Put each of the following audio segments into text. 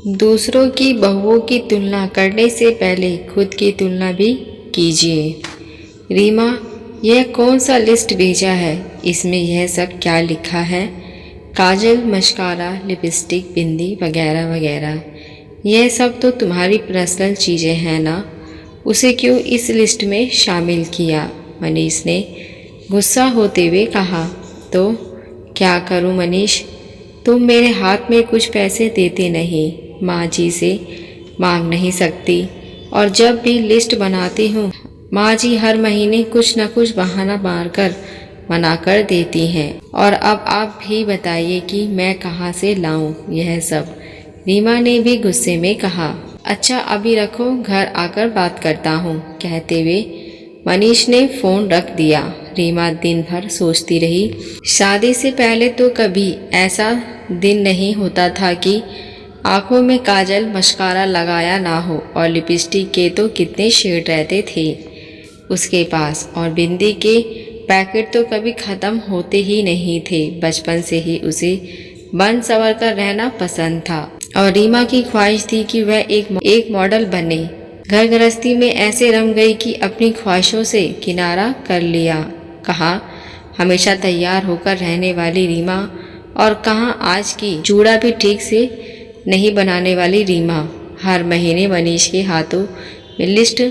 दूसरों की बहुओं की तुलना करने से पहले खुद की तुलना भी कीजिए। रीमा, यह कौन सा लिस्ट भेजा है? इसमें यह सब क्या लिखा है? काजल, मस्कारा, लिपस्टिक, बिंदी वगैरह वगैरह। यह सब तो तुम्हारी पर्सनल चीज़ें हैं ना, उसे क्यों इस लिस्ट में शामिल किया? मनीष ने गुस्सा होते हुए कहा। तो क्या करूं मनीष, तुम मेरे हाथ में कुछ पैसे देते नहीं, माँ जी से मांग नहीं सकती, और जब भी लिस्ट बनाती हूँ माँ जी हर महीने कुछ न कुछ बहाना मारकर मना कर देती हैं। और अब आप भी बताइए कि मैं कहाँ से लाऊं यह सब? रीमा ने भी गुस्से में कहा। अच्छा अभी रखो, घर आकर बात करता हूँ, कहते हुए मनीष ने फ़ोन रख दिया। रीमा दिन भर सोचती रही। शादी से पहले तो कभी ऐसा दिन नहीं होता था कि आंखों में काजल मस्कारा लगाया ना हो, और लिपस्टिक के तो कितने शेड रहते थे उसके पास, और बिंदी के पैकेट तो कभी ख़त्म होते ही नहीं थे। बचपन से ही उसे बन संवर कर रहना पसंद था, और रीमा की ख्वाहिश थी कि वह एक मॉडल बने। घर गृहस्थी में ऐसे रम गई कि अपनी ख्वाहिशों से किनारा कर लिया। कहाँ हमेशा तैयार होकर रहने वाली रीमा, और कहाँ आज की चूड़ा भी ठीक से नहीं बनाने वाली रीमा। हर महीने मनीष के हाथों में लिस्ट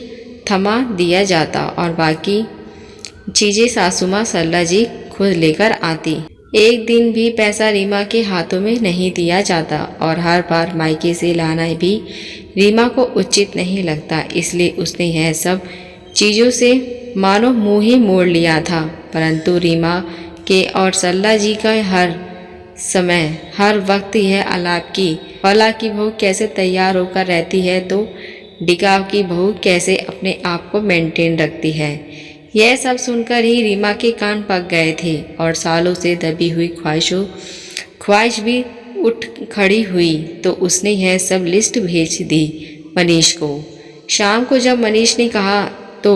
थमा दिया जाता, और बाकी चीज़ें सासू माँ सरला जी खुद लेकर आती। एक दिन भी पैसा रीमा के हाथों में नहीं दिया जाता, और हर बार मायके से लाना भी रीमा को उचित नहीं लगता, इसलिए उसने यह सब चीज़ों से मानो मुँह ही मोड़ लिया था। परंतु रीमा के और सरला जी का हर समय हर वक्त यह आलाप की फला की बहू कैसे तैयार होकर रहती है, तो डिगाव की बहू कैसे अपने आप को मेंटेन रखती है। यह सब सुनकर ही रीमा के कान पक गए थे, और सालों से दबी हुई ख्वाहिश भी उठ खड़ी हुई। तो उसने यह सब लिस्ट भेज दी मनीष को। शाम को जब मनीष ने कहा तो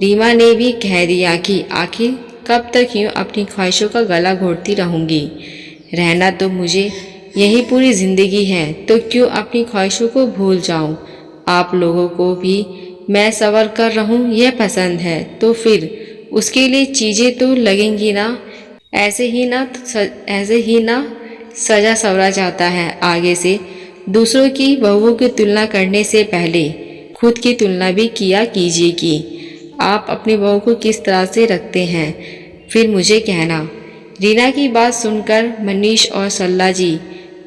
रीमा ने भी कह दिया कि आखिर कब तक यूँ अपनी ख्वाहिशों का गला घोटती रहूँगी। रहना तो मुझे यही पूरी ज़िंदगी है, तो क्यों अपनी ख्वाहिशों को भूल जाऊँ? आप लोगों को भी मैं सवर कर रहूं यह पसंद है, तो फिर उसके लिए चीज़ें तो लगेंगी ना। ऐसे ही ना सजा सवरा जाता है। आगे से दूसरों की बहुओं की तुलना करने से पहले खुद की तुलना भी किया कीजिए कि आप अपनी बहू को किस तरह से रखते हैं, फिर मुझे कहना। रीना की बात सुनकर मनीष और सरला जी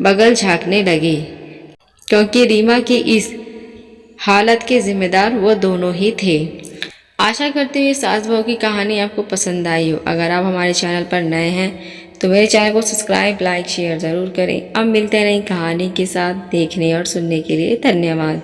बगल झांकने लगे, क्योंकि रीमा की इस हालत के जिम्मेदार वो दोनों ही थे। आशा करते हुए सास बहू की कहानी आपको पसंद आई हो। अगर आप हमारे चैनल पर नए हैं तो मेरे चैनल को सब्सक्राइब, लाइक, शेयर ज़रूर करें। अब मिलते हैं नई कहानी के साथ। देखने और सुनने के लिए धन्यवाद।